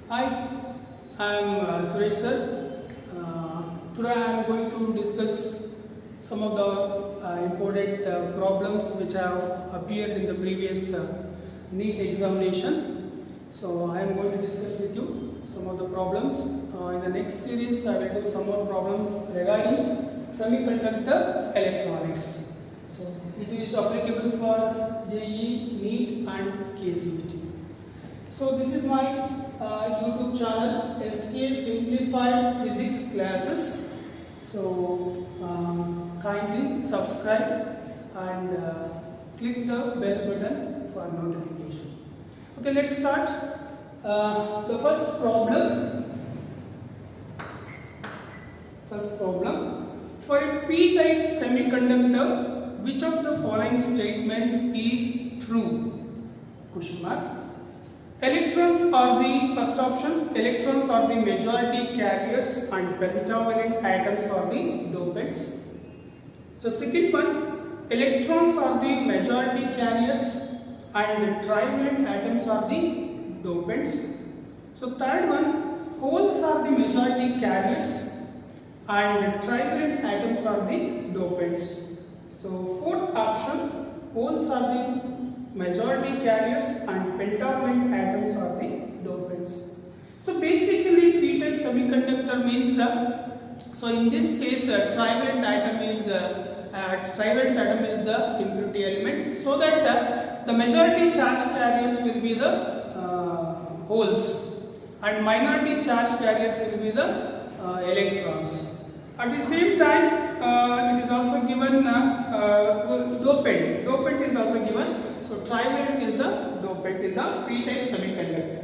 Hi, I am Suresh sir. Today I am going to discuss some of the important problems which have appeared in the previous NEET examination. So I am going to discuss with you some of the problems. In the next series I will do some more problems regarding semiconductor electronics. So it is applicable for JEE, NEET and KCET. So this is my YouTube channel SK Simplified Physics Classes. So kindly subscribe and click the bell button for notification. Okay, let's start. The first problem. For a p-type semiconductor, which of the following statements is true? Question mark. Electrons are the first option. Electrons are the majority carriers and pentavalent atoms are the dopants. So second one, electrons are the majority carriers and trivalent atoms are the dopants. So third one, holes are the majority carriers and trivalent atoms are the dopants. So fourth option, holes are the majority carriers and pentavalent atoms are the dopants. So basically p-type semiconductor means so in this case trivalent atom is the impurity element, so that the majority charge carriers will be the holes and minority charge carriers will be the electrons. At the same time it is also given dopant. Dopant is also given. So trivalent is the dopant in the p-type semiconductor.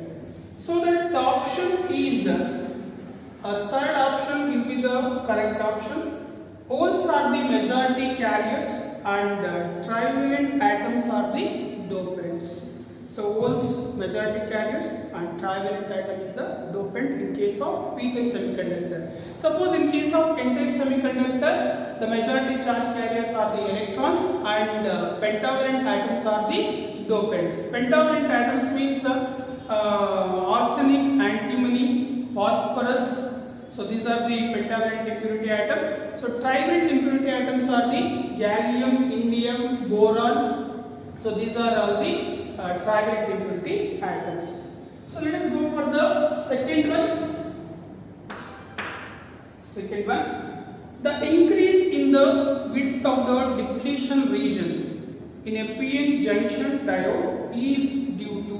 So that the option is third option will be the correct option. Holes are the majority carriers and trivalent atoms are the dopants. So holes majority carriers and trivalent atom is the dopant in case of p-type semiconductor. Suppose in case of n-type semiconductor, the majority charge carriers are the electrons and pentavalent atoms are the dopants. Pentavalent atoms means arsenic, antimony, phosphorus. So these are the pentavalent impurity atoms. So trivalent impurity atoms are the gallium, indium, boron. So these are all the trivalent impurity atoms. So let us go for the second one. The increase in the width of the depletion region in a PN junction diode is due to.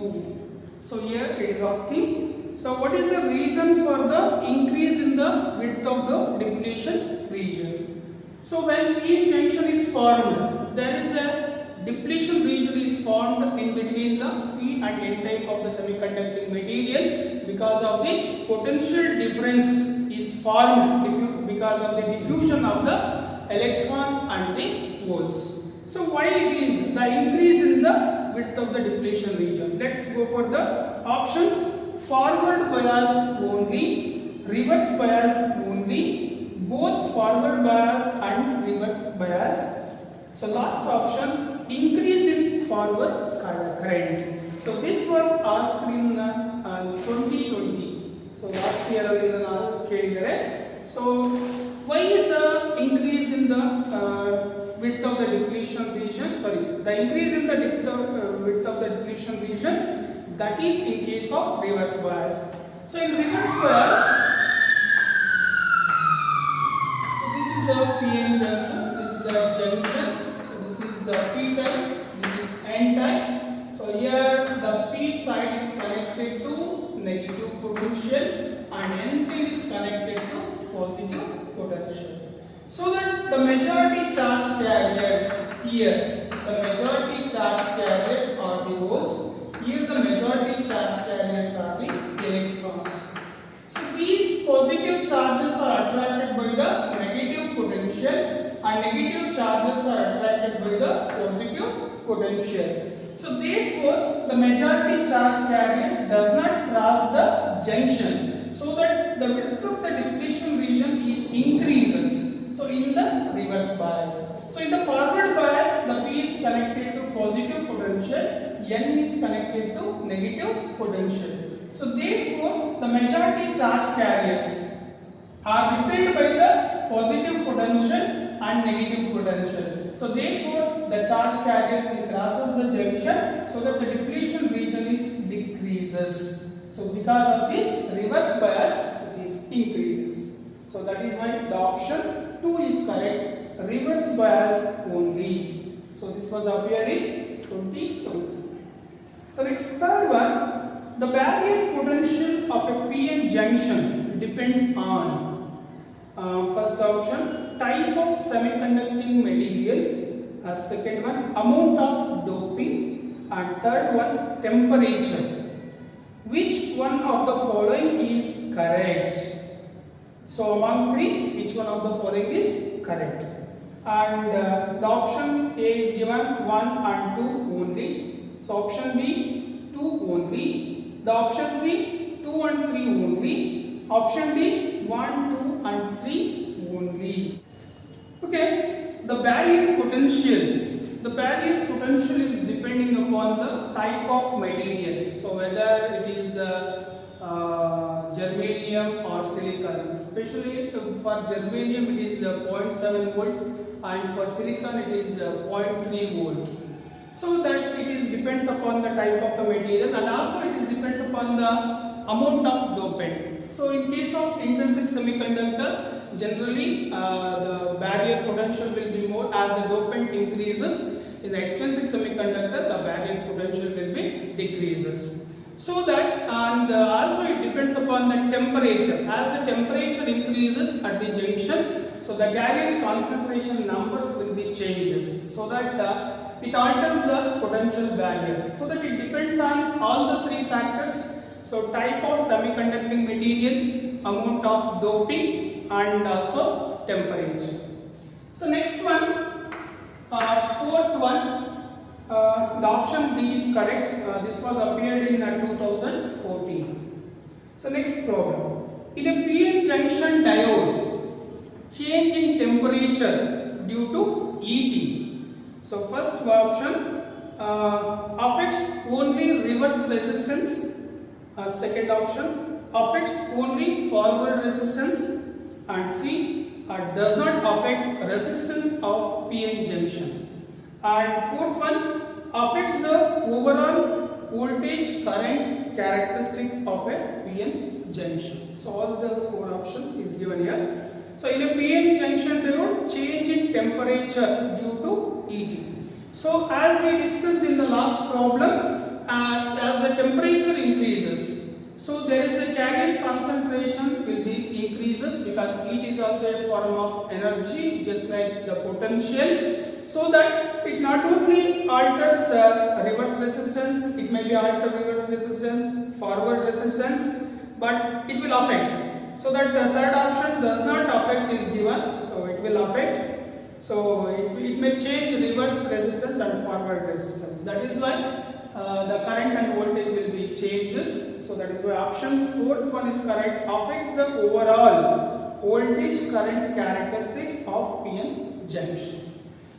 So here it is asking. So what is the reason for the increase in the width of the depletion region? So when PN junction is formed, there is a depletion region is formed in between the P and N type of the semiconducting material because of the potential difference is formed because of the diffusion of the electrons and the holes. So why it is the increase in the width of the depletion region? Let's go for the options. Forward bias only, reverse bias only, both forward bias and reverse bias. So last option, increase in forward current. So this was asked in 2020. So last year so why the increase in the width of the depletion region? Sorry, the increase in the width of the depletion region, that is in case of reverse bias. So in reverse bias, so this is the PN junction. This is the junction. So this is the P type. This is N type. So here the P side is connected to negative potential and N side is connected to positive potential. So that the majority charge carriers here, the majority charge carriers are the holes. Here the majority charge carriers are the electrons. So these positive charges are attracted by the negative potential and negative charges are attracted by the positive potential. So therefore the majority charge carriers does not cross the junction, so that the width of the depletion region is increases. So in the reverse bias. So in the forward bias, the P is connected to positive potential, N is connected to negative potential. So therefore the majority charge carriers are repelled by the positive potential and negative potential. So therefore the charge carriers will crosses the junction so that the depletion region is decreases. So because of the reverse bias it is increases. So that is why the option 2 is correct, reverse bias only. So this was appeared in 2020. So next third one, the barrier potential of a PN junction depends on first option type of semiconducting material, second one amount of doping, and third one temperature. Which one of the following is correct? So among three, which one of the following is correct? And the option A is given 1 and 2 only. So option B 2 only. The option C 2 and 3 only. Option D 1, 2 and 3 only. Okay, the barrier potential. The barrier potential is depending upon the type of material. So whether it is germanium or silicon. Especially for germanium it is 0.7 volt and for silicon it is 0.3 volt. So that it is depends upon the type of the material, and also it is depends upon the amount of dopant. So in case of intrinsic semiconductor, generally the barrier potential will be more as the dopant increases. In the extrinsic semiconductor, the barrier potential will be decreases. So that, and also it depends upon the temperature. As the temperature increases at the junction, so the carrier concentration numbers will be changes. So that it alters the potential barrier. So that it depends on all the three factors. So type of semiconducting material, amount of doping, and also temperature. So next one, fourth one, the option D is correct. This was appeared in 2014. So next problem. In a PN junction diode, change in temperature due to ET. So first option affects only reverse resistance. Second option affects only forward resistance, and C does not affect resistance of PN junction. And fourth one affects the overall voltage current characteristic of a PN junction. So all the four options is given here. So in a PN junction diode, change in temperature due to ET. So as we discussed in the last problem, as the temperature increases, so there is a carrier concentration will be increases, because heat is also a form of energy just like the potential. So that it not only alters reverse resistance, it may be alter reverse resistance, forward resistance, but it will affect. So that the third option does not affect is given, so it will affect. So it may change reverse resistance and forward resistance. That is why the current and voltage will be changes. So that is why option fourth one is correct, affects the overall voltage current characteristics of PN junction.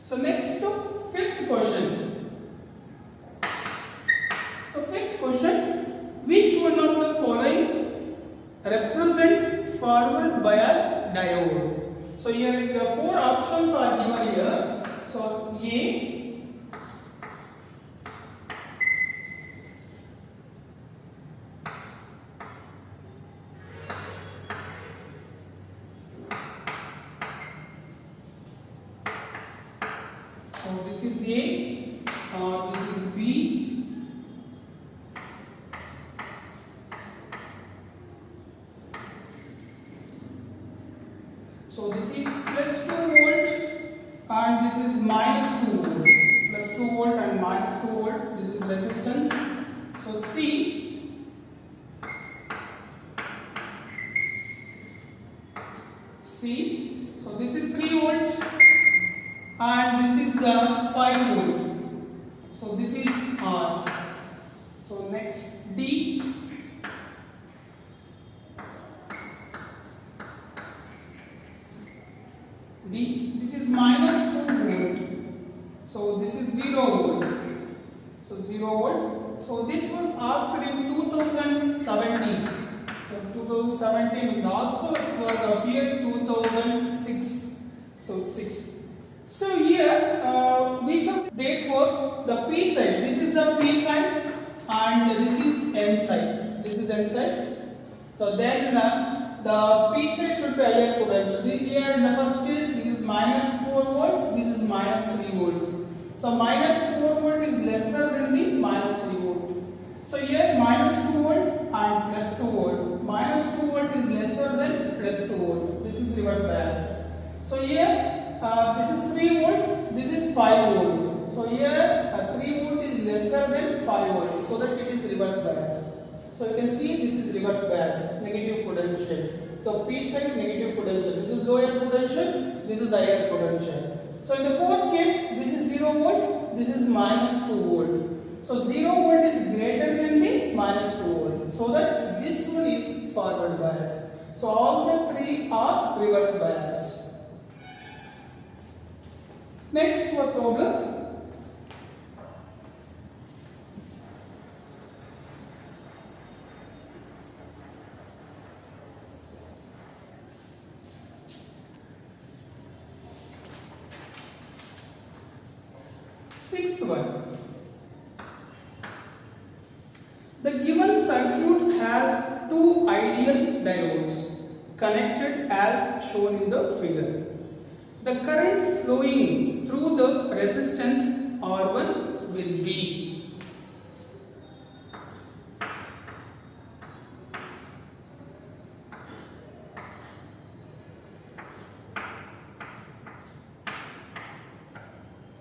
So next to fifth question. So fifth question, which one of the following represents forward bias diode? So here the four options are given here. So A, so this is A, this is B, so this is plus 2 volt and this is minus 2 volt, plus 2 volt and minus 2 volt, this is resistance. So C, so this is 3 volts and this is 5 volt. So this is R. So next D, this is minus 2 volt. So this is 0 volt. So 0 volt. So this was asked in 2017. So 2017, and also it was appeared 2006. So 6. So here we took therefore the P side. This is the P side and this is N side. This is N side. So then the P side should be higher potential. Here in the first case, this is minus 4 volt. This is minus 3 volt. So minus 4 volt is lesser than the minus 3 volt. So here minus 2 volt and plus 2 volt. Minus 2 volt is lesser than plus 2 volt. This is reverse bias. So here this is 3 volt. This is 5 volt. So here 3 volt is lesser than 5 volt. So that it is reverse bias. So you can see this is reverse bias, negative potential. So P side negative potential. This is lower potential. This is higher potential. So in the fourth case, this is 0 volt. This is minus 2 volt. So 0 volt is greater than the minus 2 volt. So that this one is forward bias. So all the three are reverse bias. Next what problem? Sixth one. The given circuit has two ideal diodes connected as shown in the figure. The current flowing through the resistance R1 will be.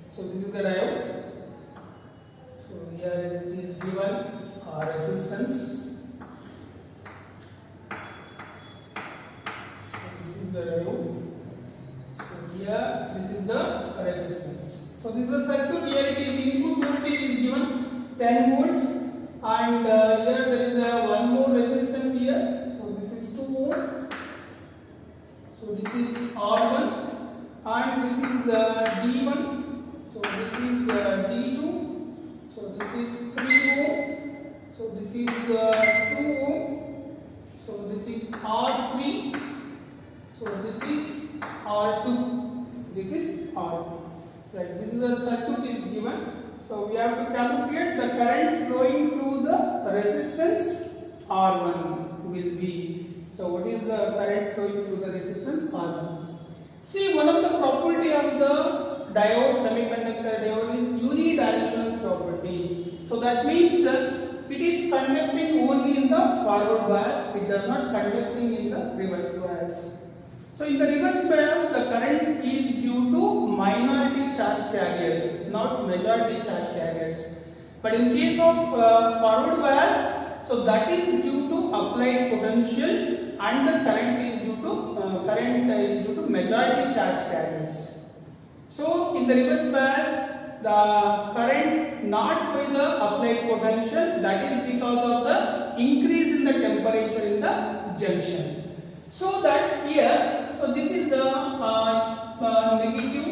So this is the diode. So here it is given resistance. So this is the diode. So here this is the resistance. So this is the circuit. Here it is input voltage is given 10 volt, and here there is one more resistance here. So this is 2 ohm. So this is R1, and this is D1. So this is D2. So this is 3 ohm. So this is 2 ohm. So this is R3. So this is R2. This is R2. Right. This is a circuit is given. So we have to calculate the current flowing through the resistance R1 will be. So what is the current flowing through the resistance R1? See, one of the property of the diode, semiconductor diode, is unidirectional property. So that means it is conducting only in the forward bias. It does not conducting in the reverse bias. So in the reverse bias, the current is due to minority charge carriers, not majority charge carriers. But in case of forward bias, so that is due to applied potential, and the current is due to majority charge carriers. So in the reverse bias, the current not by the applied potential, that is because of the increase in the temperature in the junction. So that here, so this is the negative,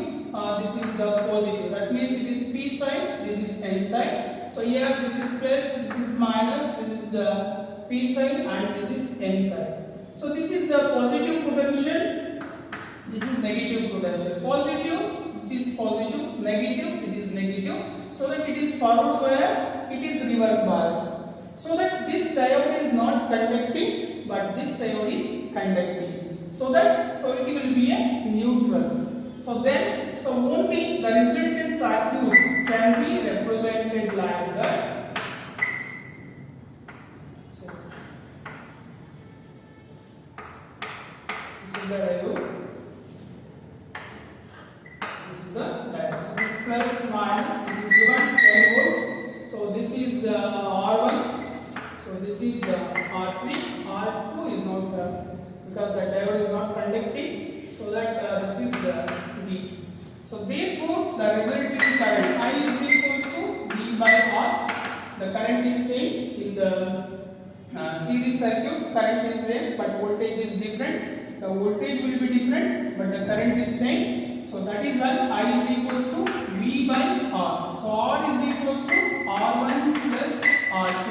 this is the positive. That means it is P side, this is N side. So here this is plus, this is minus, this is the P side, and this is N side. So this is the positive potential, this is negative potential. Positive, it is positive, negative, it is negative. So that it is forward bias, it is reverse bias. So that this diode is not conducting, but this diode is conducting. So it will be a neutral. So only the resultant circuit can be represented like that. So this is the diode. This is the diode. This is plus minus. This is given 10 volts. So this is R1. So this is R3. R2 is not because the diode is not conducting. So that this is D. So therefore the resulting current I is equals to V by R. The current is same in the series circuit. Current is there, but voltage is different. The voltage will be different, but the current is same. So that is why I is equals to V by R. So R is equals to R1 plus R2.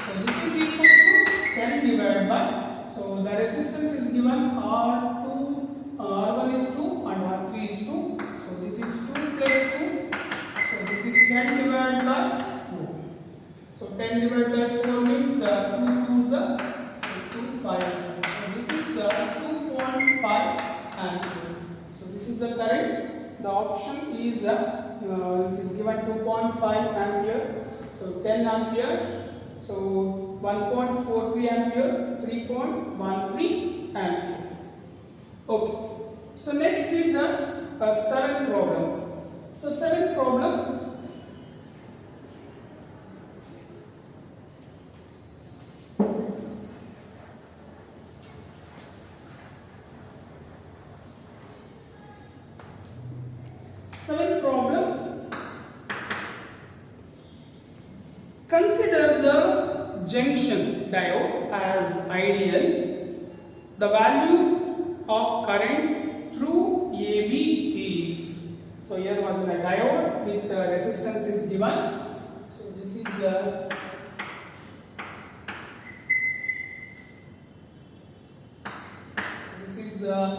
So this is equals to 10 divided by So the resistance is given R2, R1 is 2 and R3 is 2. So this is 2 plus 2. So this is 10 divided by 4. So 10 divided by 4 means 2 2s are 5. So this is 2.5 ampere. So this is the current. The option is it is given 2.5 ampere. So 10 ampere. So 1.43 ampere, 3.13 ampere. Okay. So next is a seventh problem. So seventh problem. Seventh problem. Consider the junction diode as ideal. The value of current through AB is. So here one diode with resistance is given. So this is the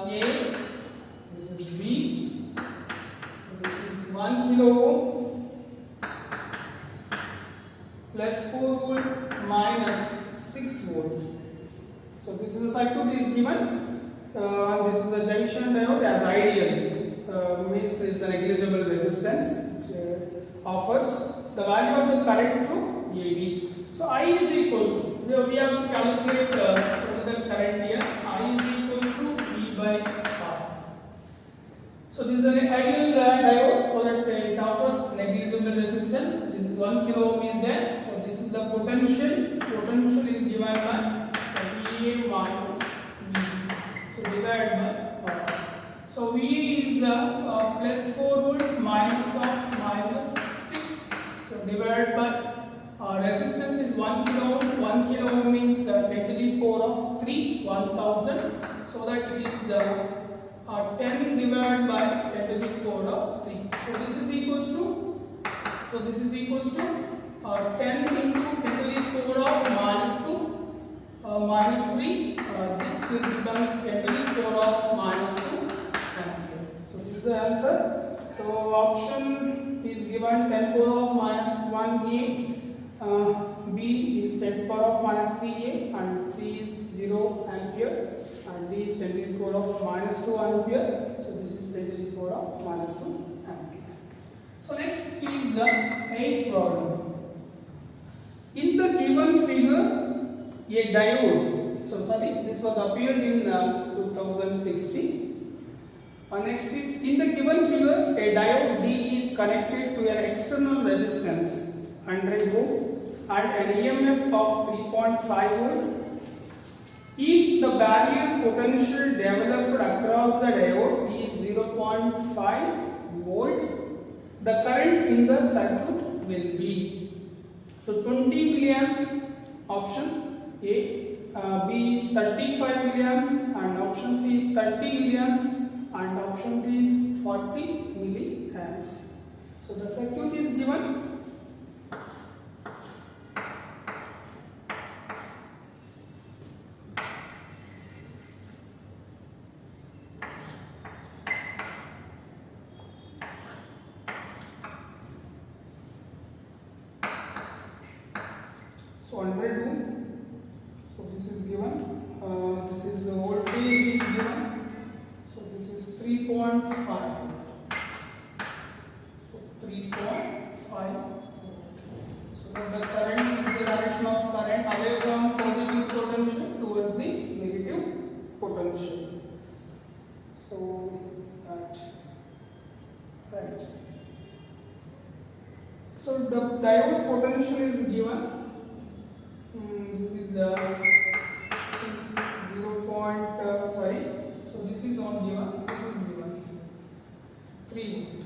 A, this is B, this is 1 kilo ohm plus 4 volt minus 6 volt. So this is the circuit is given. This is the junction diode as ideal. Means is a negligible resistance. Offers the value of the current through AB. So I is equals to, we have to calculate what is the current here. I is equals to V by R. So this is an ideal diode, so that it offers negligible resistance. This is 1 kilo ohm is there. So this is the potential. Potential is given by VA minus V. So divided by R. So V is plus 4 volt minus of minus 6. So divided by resistance is 1 kilo ohm. 1 kilo ohm means 10 to the power of 3, 1000. So that it is 10 divided by 10 to the power of 3. So this is equals to. So this is equals to 10 into 10 to the power of minus 2 minus 3. This will becomes 10 to the power of minus 2 ampere. So this is the answer. So option is given 10 power of minus 1A. B is 10 power of minus 3A and C is 0 ampere and D is 10 to the power of minus 2 ampere. So this is 10 to the power of minus 2 ampere. So next is the 8th problem. In the given figure, a diode. So sorry, this was appeared in 2016. Next is in the given figure, a diode D is connected to an external resistance 100 ohm and an EMF of 3.5 volt. If the barrier potential developed across the diode is 0.5 volt, the current in the circuit will be. So 20 milliamps option A, B is 35 milliamps and option C is 30 milliamps and option D is 40 milliamps. So the circuit is given. So 100 ohm. So this is given. This is the voltage is given. So this is 3.5. So 3.5. So the current is the direction of current away from positive potential towards the negative potential. So that right. So the diode potential is given. This is 0. Sorry. So this is not given. This is given 3 volt.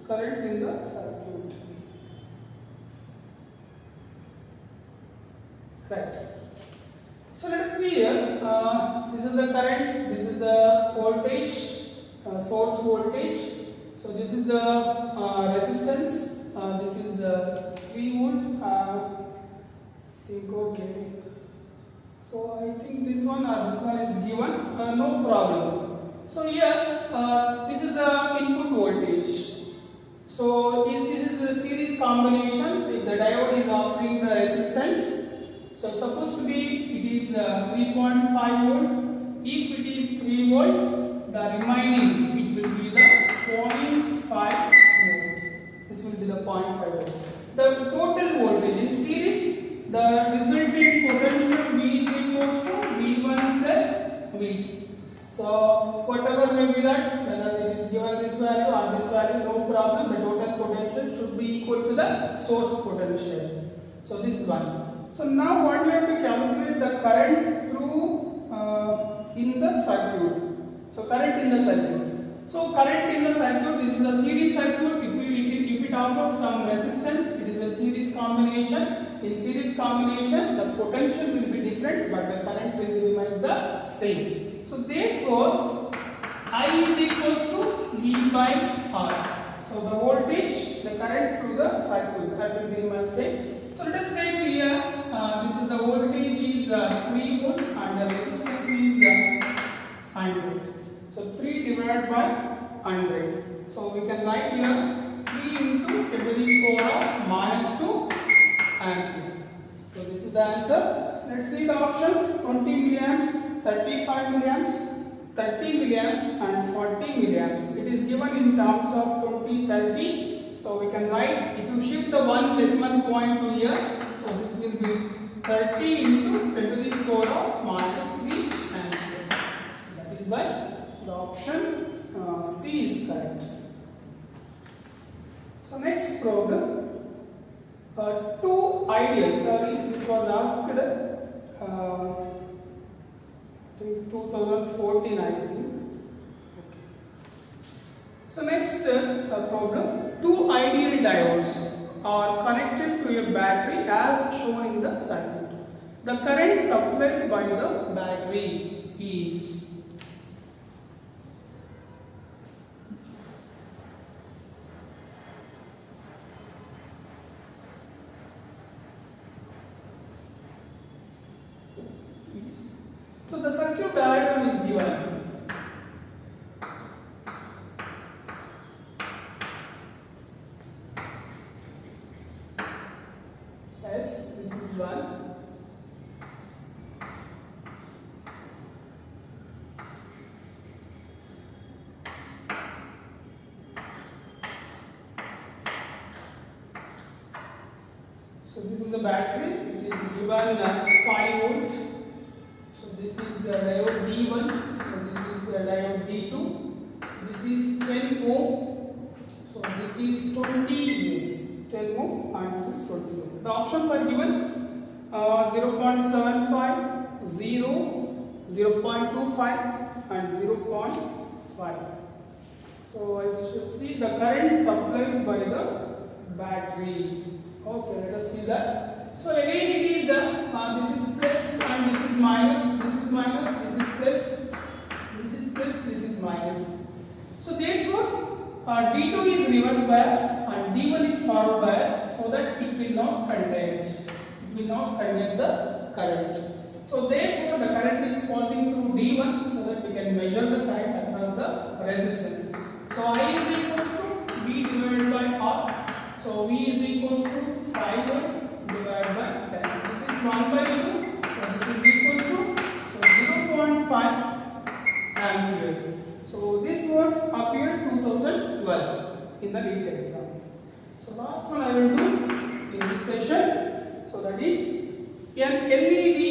Current in the circuit. Right. So let us see here. This is the current. This is the voltage. Source voltage. So this is the resistance. This is 3 volt. Think okay. problem. So here this is the input voltage. So this is a series combination. If the diode is offering the resistance, so supposed to be it is 3.5 volt. If it is 3 volt, the remaining it will be the 0.5 volt. This will be the 0.5 volt. The total voltage in series, the resulting potential V is equals to V1 plus V2. So whatever may be that, whether it is given this value or this value, no problem. The total potential should be equal to the source potential. So this is one. So now what we have to calculate the current through in the circuit. So current in the circuit. So current in the circuit, this is a series circuit. If it offers some resistance, it is a series combination. In series combination, the potential will be different, but the current will remain the same. So therefore, I is equals to V by R. So the voltage, the current through the circuit, that will be remain same. So let us take here, this is the voltage is 3 volt and the resistance is 100. So 3 divided by 100. So we can write here 3 into 10 to the power of minus 2 ampere. So this is the answer. Let's see the options: 20 milliamps, 35 milliamps, 30 milliamps and 40 milliamps. It is given in terms of 20, 30. So we can write, if you shift the one decimal point to here, so this will be 30 into 10 to the power of minus 3 ampere. That is why the option C is correct. So next problem. Two ideals, this was asked in 2014 I think. So next problem, two ideal diodes are connected to a battery as shown in the circuit. The current supplied by the battery is so the circuit diagram is given. Yes, this is one. So this is the battery. It is given 5 volt. This is the diode D1, so this is the diode D2, this is 10 ohm, so this is 20 ohm, 10 ohm and this is 20 ohm. The options are given 0.75, 0, 0.25 and 0.5. So I should see the current supplied by the battery. Okay, let us see that. So again it is this is plus and this is minus, this is minus, this is plus, this is plus, this is minus. So therefore D2 is reverse bias and D1 is forward bias, so that it will not conduct the current. So therefore the current is passing through D1 so that we can measure the current across the resistance. So I is equals to V divided by R. So V is equals to 5 divided by 10. This is 1 by 2. So this is equals to 0.5 ampere. So this was appeared 2012 in the NEET exam. So last one I will do in this session. So that is, an LED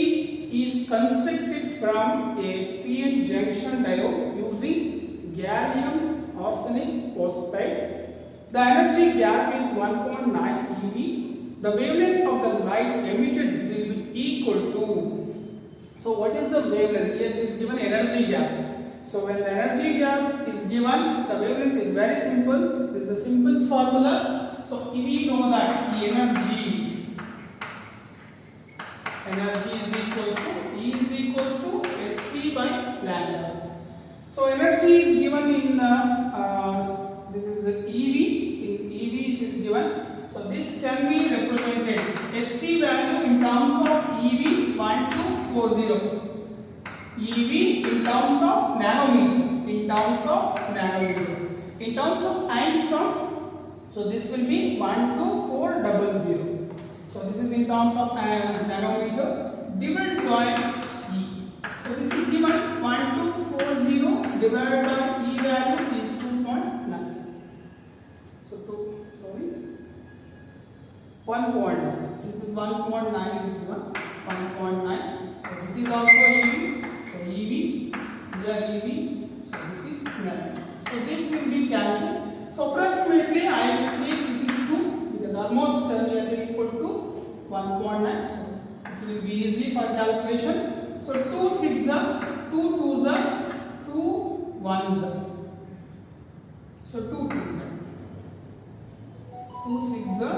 is constructed from a PN junction diode using gallium arsenide phosphide. The energy gap is 1.9 eV. The wavelength of the light emitted will be equal to. So what is the wavelength? Here is given energy gap. So when the energy gap is given, the wavelength is very simple. This is a simple formula. So we know that the energy is equals to E is equals to Hc by lambda. So energy is given in this is the EV. In EV it is given. So this can be represented Hc value in terms of EV 1240. EV in terms of nanometer. In terms of nanometer. In terms of angstrom, so this will be 12400. So this is in terms of nanometer divided by E. So this is given 1240 divided by E value is 2.9. So 1.9. This is 1.9 is given 1.9. So this is also EV. So EV, here EV. So this is nanometer. So this will be cancelled. So approximately I will take this is 2 because almost nearly equal to 1.9. So it will be easy for calculation. So 2 6 are 2 2s are 2 1s are. So 2 2s are 2 6 are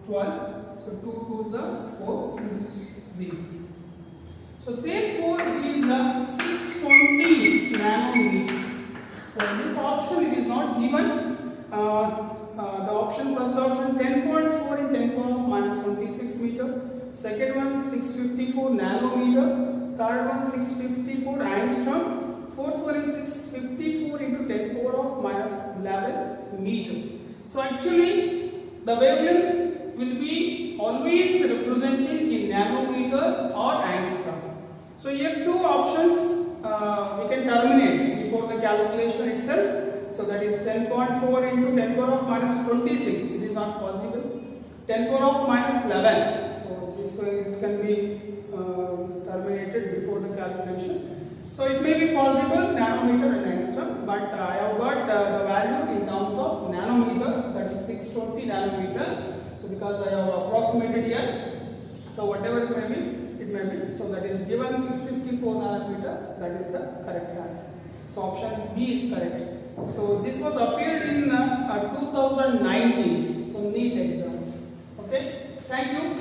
12. So 2 2s are 4. This is 0. So therefore it is a 620 nanometer. So this option it is not given. The option first option 10.4 in 10 power minus 26 meter. Second one 654 nanometer. Third one 654 angstrom. Fourth one is 654 into 10 power of minus 11 meter. So actually the wavelength will be always represented in nanometer or angstrom. So here two options we can terminate before the calculation itself. So that is 10.4 into 10 power of minus 26. It is not possible. 10 power of minus 11. So this can be terminated before the calculation. So it may be possible nanometer and angstrom, but I have got the value in terms of nanometer, that is 620 nanometer. So because I have approximated here, so whatever it may be. So that is given 654 nanometer, that is the correct answer. So option B is correct. So this was appeared in 2019, so NEET exam. Okay, thank you.